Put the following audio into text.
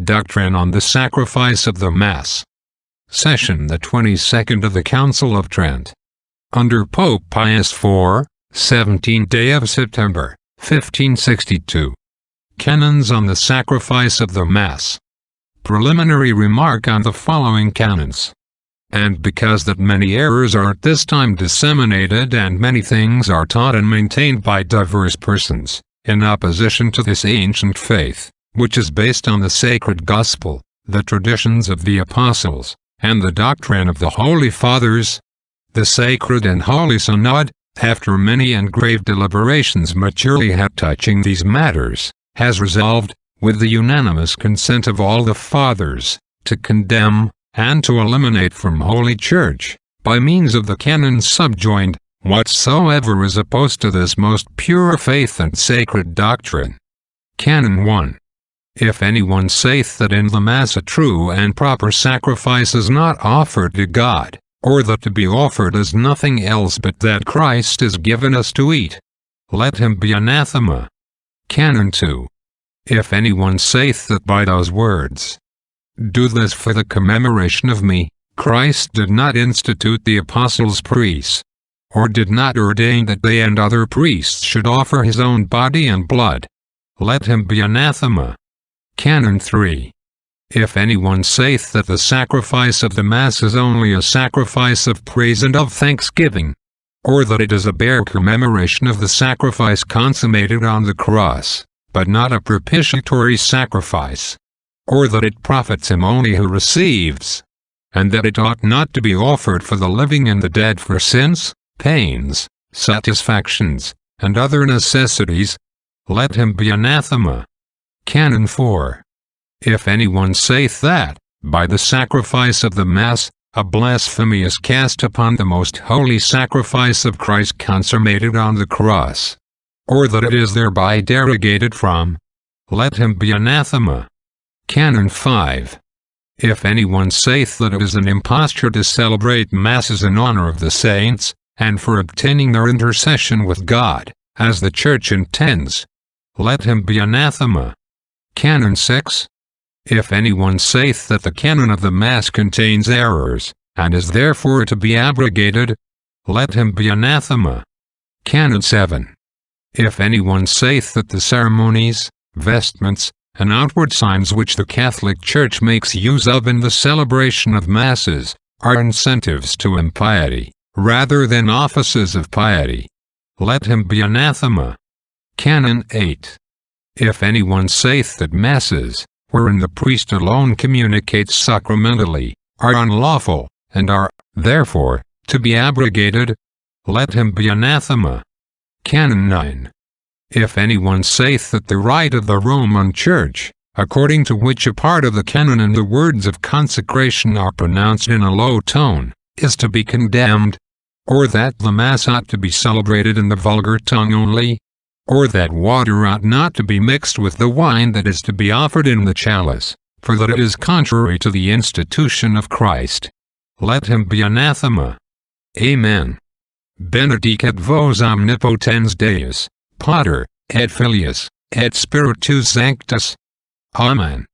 Doctrine on the Sacrifice of the Mass. Session the 22nd of the Council of Trent. Under Pope Pius IV, 17th day of September, 1562. Canons on the Sacrifice of the Mass. Preliminary remark on the following canons. And because that many errors are at this time disseminated and many things are taught and maintained by diverse persons, in opposition to this ancient faith, which is based on the sacred gospel, the traditions of the apostles, and the doctrine of the Holy Fathers, the Sacred and Holy Synod, after many and grave deliberations maturely had touching these matters, has resolved, with the unanimous consent of all the Fathers, to condemn, and to eliminate from Holy Church, by means of the canons subjoined, whatsoever is opposed to this most pure faith and sacred doctrine. Canon 1. If anyone saith that in the Mass a true and proper sacrifice is not offered to God, or that to be offered is nothing else but that Christ is given us to eat, let him be anathema. Canon 2. If anyone saith that by those words, do this for the commemoration of me, Christ did not institute the apostles' priests, or did not ordain that they and other priests should offer his own body and blood, let him be anathema. Canon 3. If anyone saith that the sacrifice of the Mass is only a sacrifice of praise and of thanksgiving, or that it is a bare commemoration of the sacrifice consummated on the cross, but not a propitiatory sacrifice, or that it profits him only who receives, and that it ought not to be offered for the living and the dead for sins, pains, satisfactions, and other necessities, let him be anathema. Canon 4. If anyone saith that, by the sacrifice of the Mass, a blasphemy is cast upon the most holy sacrifice of Christ consummated on the cross, or that it is thereby derogated from, let him be anathema. Canon 5. If anyone saith that it is an imposture to celebrate Masses in honor of the saints, and for obtaining their intercession with God, as the Church intends, let him be anathema. Canon 6. If anyone saith that the canon of the Mass contains errors, and is therefore to be abrogated, let him be anathema. Canon 7. If anyone saith that the ceremonies, vestments, and outward signs which the Catholic Church makes use of in the celebration of Masses, are incentives to impiety, rather than offices of piety, let him be anathema. Canon 8. If anyone saith that Masses, wherein the priest alone communicates sacramentally, are unlawful, and are, therefore, to be abrogated, let him be anathema. Canon 9. If anyone saith that the rite of the Roman Church, according to which a part of the canon and the words of consecration are pronounced in a low tone, is to be condemned, or that the Mass ought to be celebrated in the vulgar tongue only, or that water ought not to be mixed with the wine that is to be offered in the chalice, for that it is contrary to the institution of Christ, let him be anathema. Amen. Benedicat vos omnipotens Deus, Pater, et Filius, et Spiritus Sanctus. Amen.